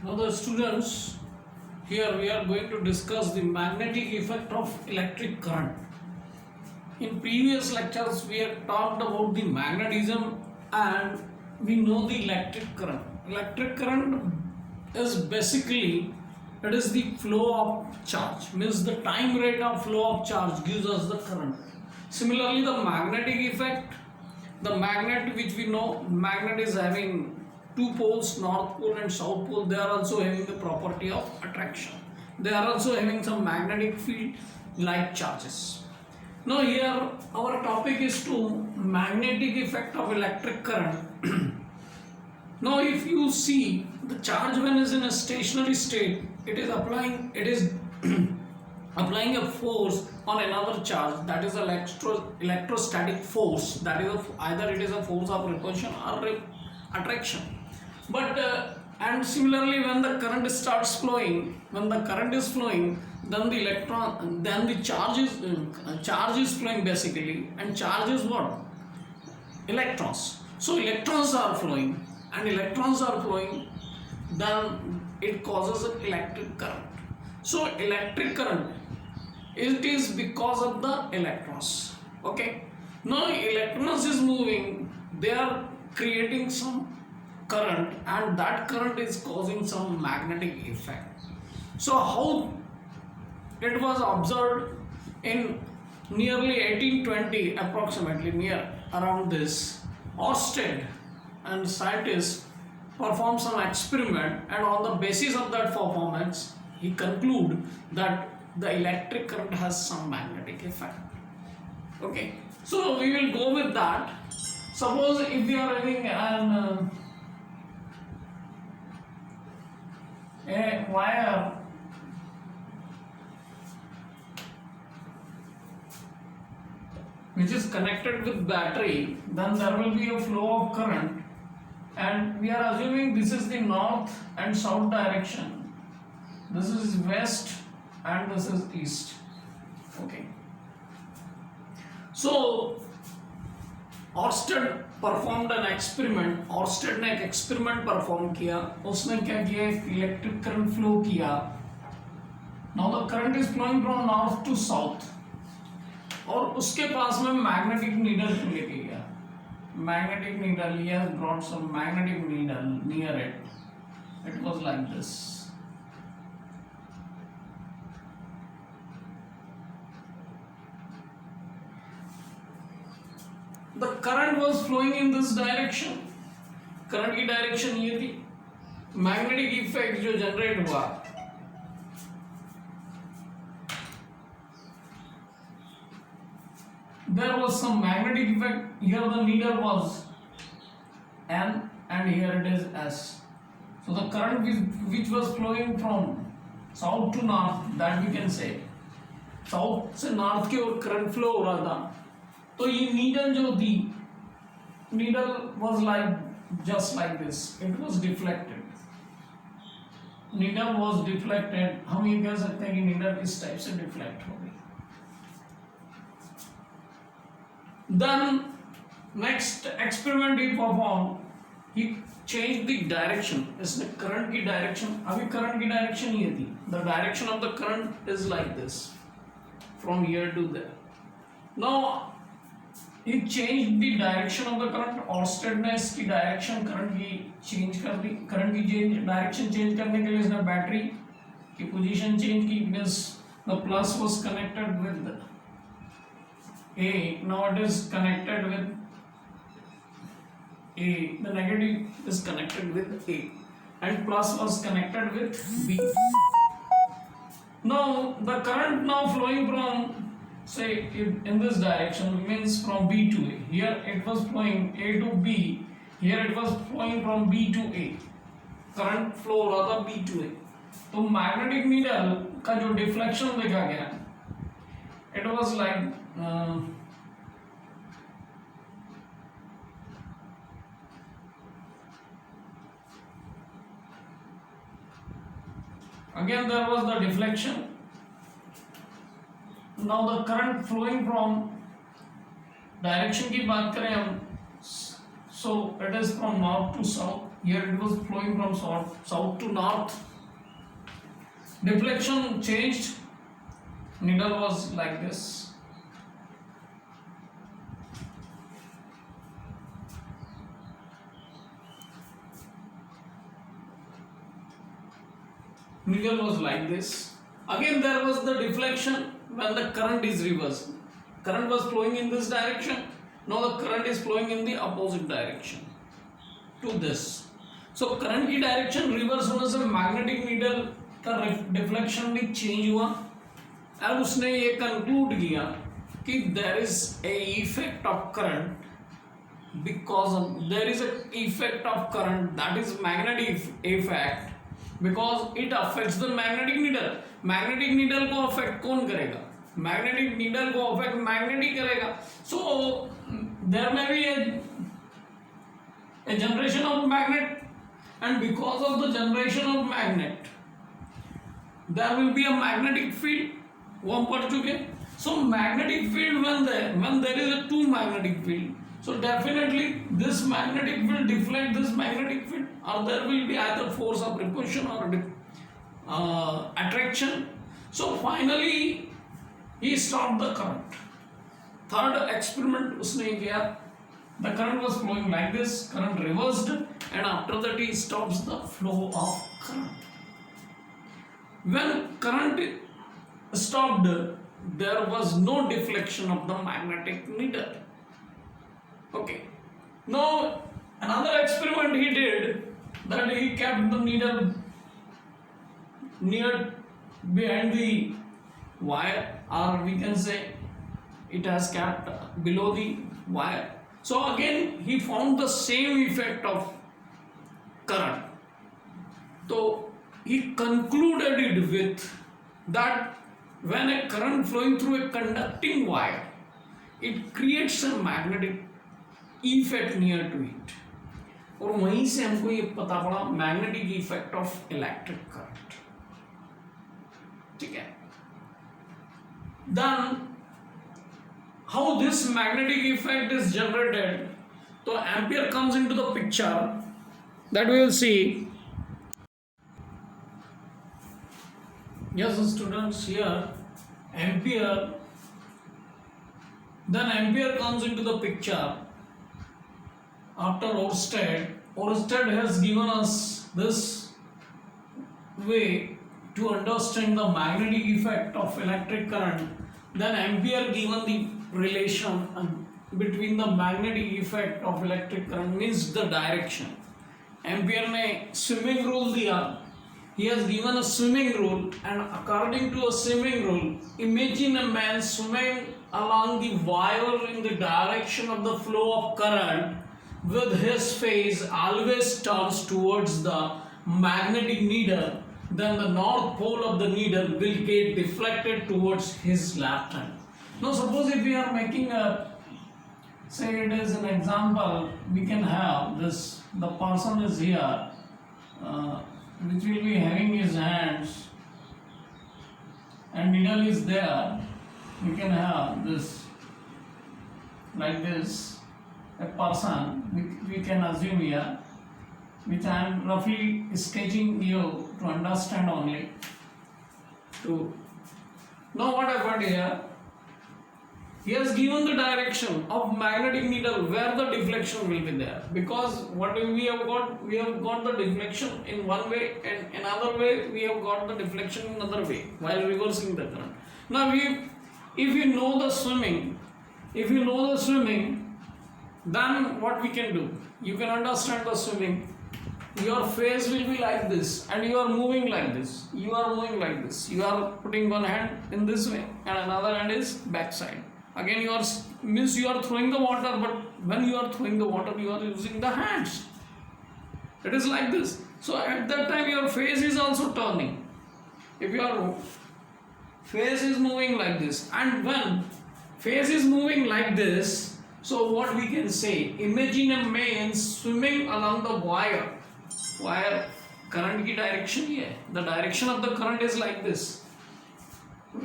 Now the students, here we are going to discuss the magnetic effect of electric current. In previous lectures we have talked about the magnetism and we know the electric current. Electric current is basically it is the flow of charge, means the time rate of flow of charge gives us the current. Similarly the magnetic effect, the magnet which we know, magnet is having two poles, north pole and south pole. They are also having the property of attraction. They are also having some magnetic field like charges. Now here our topic is to magnetic effect of electric current. Now if you see the charge when is in a stationary state, it is applying applying a force on another charge, that is electrostatic force, that is either it is a force of repulsion or attraction. But and similarly when the current starts flowing, when the current is flowing, then the charge is flowing basically, and charge is what? Electrons. So electrons are flowing, and electrons are flowing, then it causes an electric current. So electric current, it is because of the electrons. Okay, now electrons is moving, they are creating some current, and that current is causing some magnetic effect. So how it was observed in nearly 1820 approximately, near around this, Ørsted and scientists performed some experiment, and on the basis of that performance he conclude that the electric current has some magnetic effect. Okay, so we will go with that. Suppose if we are having an a wire which is connected with battery, then there will be a flow of current, and we are assuming this is the north and south direction, this is west and this is east. Okay, so Ørsted performed an experiment. Oersted ने एक experiment perform किया. उसने क्या किया, एक electric current flow किया. Now the current is flowing from north to south, और उसके पास में मैग्नेटिक नीडल लेके गया. Magnetic needle, he has brought some magnetic needle near it. It was like this. The current was flowing in this direction. Current की direction ये थी. Magnetic effect जो जनरेट हुआ, there was some magnetic effect. Here the needle was N and here it is S. So the current which was flowing from south to north, that we can say, south से north की ओर current flow हो रहा था. तो ये needle जो थी, needle was like just like this, it was deflected. Needle was deflected. हम ये कह सकते हैं कि नीडल इस टाइप से डिफ्लेक्ट हो गई. Then next experiment he perform, he change the direction. इसने करंट की डायरेक्शन, अभी करंट की डायरेक्शन ये थी, the direction of the current is like this from here to there. Now he changed the direction of the current. Oersted ने इसकी direction current की change कर दी. करंट की डायरेक्शन चेंज करने के लिए इसने बैटरी की पोजीशन चेंज की. Means the plus was connected with A, now it is connected with A, the negative is connected with A, and plus was connected with B. Now the current now flowing from, say, in this direction, means from B to A. Here it was flowing A to B, here it was flowing from B to A. Current flow हो रहा था B to A. तो magnetic needle का जो deflection देखा गया, it was like again there was the deflection. Now the current flowing from, direction की बात करें हम, So it is from north to south. Here it was flowing from south to north. Deflection changed. Needle was like this. Needle was like this. Again there was the deflection when the current is reversed. Current was flowing in this direction. Now the current is flowing in the opposite direction to this. So current की direction reverse होने से magnetic needle का deflection भी change हुआ और उसने ये conclude किया कि there is a effect of current because there is a effect of current, that is magnetic effect, because it affects the magnetic needle. Magnetic needle को affect कौन करेगा? Magnetic needle को affect magnet ही करेगा. So there may be a generation of magnet, and because of the generation of magnet there will be a magnetic field. वो हम पढ़ चुके. So magnetic field when there is a two magnetic field, so definitely this magnetic field deflect this magnetic field, or there will be either force of repulsion or attraction. So finally he stopped the current. Third experiment उसने किया. The current was flowing like this, current reversed, and after that he stops the flow of current. When current stopped, there was no deflection of the magnetic needle. Okay. Now another experiment he did, that he kept the needle near behind the wire, or we can say it has kept below the wire. So again he found the same effect of current. So he concluded it with that when a current flowing through a conducting wire, it creates a magnetic effect near to it. और वहीं से हमको ये पता पड़ा magnetic effect of electric current. ठीक है. Then how this magnetic effect is generated, so Ampere comes into the picture, that we will see. Yes students, here Ampere, then Ampere comes into the picture after Oersted. Oersted has given us this way to understand the magnetic effect of electric current. Then Ampere given the relation between the magnetic effect of electric current, means the direction. Ampere ने swimming rule दिया. He has given a swimming rule, and according to a swimming rule, imagine a man swimming along the wire in the direction of the flow of current, with his face always turns towards the magnetic needle. Then the north pole of the needle will get deflected towards his left hand. Now suppose if we are making a, say it is an example, we can have this, the person is here, which will be having his hands, and needle is there. We can have this like this, a person, we can assume here, which I am roughly sketching you to understand only. Now what happened here? He has given the direction of magnetic needle where the deflection will be there, because what we have got the deflection in one way, and another way we have got the deflection in another way while reversing the current. Now if you know the swimming, then what we can do? You can understand the swimming. Your face will be like this, and you are moving like this. You are putting one hand in this way, and another hand is back side. Again you are throwing the water, but when you are throwing the water, you are using the hands. It is like this. So at that time your face is also turning. If your face is moving like this, and when face is moving like this, so what we can say? Imagine a man swimming along the wire. Current की direction ही है. The direction of the current is like this.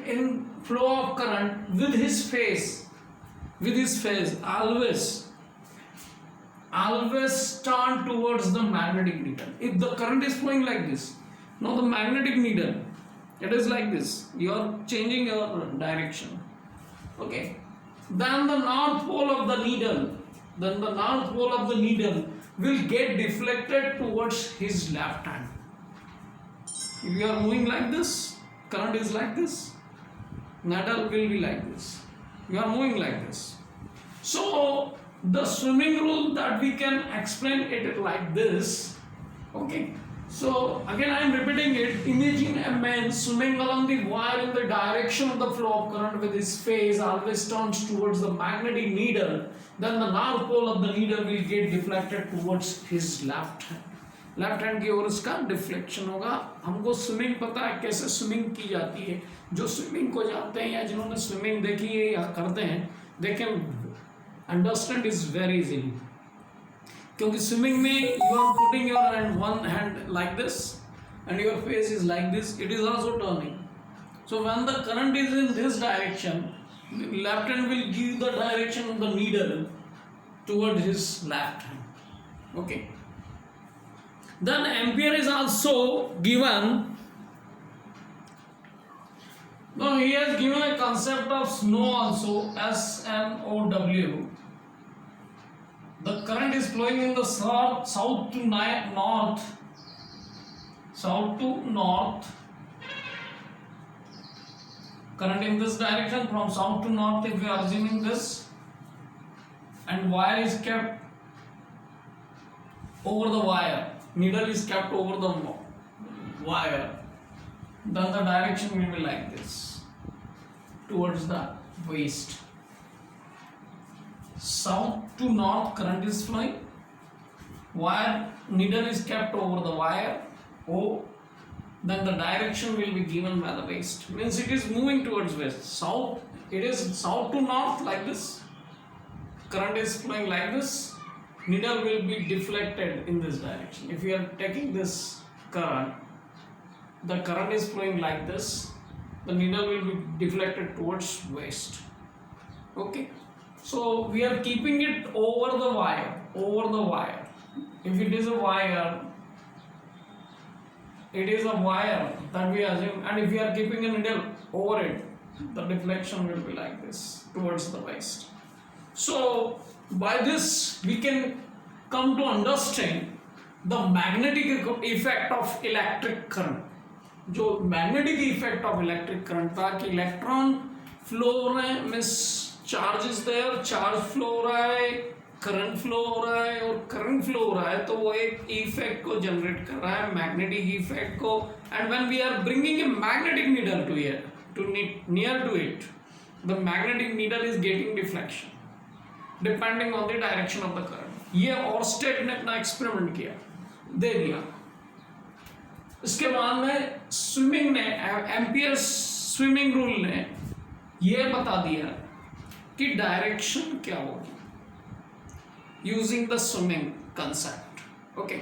In flow of current, with his face always always turn towards the magnetic needle. If the current is flowing like this, now the magnetic needle, it is like this. You are changing your direction. Okay. Then the north pole of the needle, will get deflected towards his left hand. If you are moving like this, current is like this, needle will be like this. You are moving like this. So the swimming rule that we can explain it like this. Okay. So again I am repeating it. Imagine a man swimming along the wire in the direction of the flow of current with his face always turns towards the magnetic needle. Then the north pole of the needle will get deflected towards his left hand. Left hand की ओर उसका deflection होगा. हमको swimming पता है कैसे swimming की जाती है. जो स्विमिंग को जानते हैं या जिन्होंने स्विमिंग देखी है या करते हैं, they can understand is very easily. क्योंकि स्विमिंग में you are putting your hand one hand like this and your face is like this. It is also turning. So when the current is in this direction, left hand will give the direction of the needle toward his left hand. Okay. Then ampere is also given. Now he has given a concept of snow also, SNOW. The current is flowing in the south to north. Current in this direction from south to north, if we are assuming this, and wire is kept over the wire. Needle is kept over the wire. Then the direction will be like this, towards the waist. South to north current is flowing. Wire needle is kept over the wire. Then the direction will be given by the waist. Means it is moving towards west. South. It is south to north like this. Current is flowing like this. Needle will be deflected in this direction. If you are taking this current, the current is flowing like this, the needle will be deflected towards waist. Okay. So we are keeping it over the wire. If it is a wire, that we assume, and if we are keeping a needle over it, the deflection will be like this towards the waist. So by this we can come to understand the magnetic effect of electric current. जो magnetic effect of electric current था कि electron flow हो रहे हैं, means charge is there, charge flow हो रहा है, current flow हो रहा है, और करंट फ्लो हो रहा है तो वो एक इफेक्ट को जनरेट कर रहा है, मैग्नेटिक इफेक्ट को. And when we are bringing a magnetic needle to near to it, the magnetic needle is getting deflection depending on the direction of the current. ये ऑर्स्टेड ने अपना एक्सपेरिमेंट किया, दे दिया. इसके बाद में स्विमिंग ने, एम्पियर स्विमिंग रूल ने ये बता दिया कि डायरेक्शन क्या होगी using the swimming concept. Okay.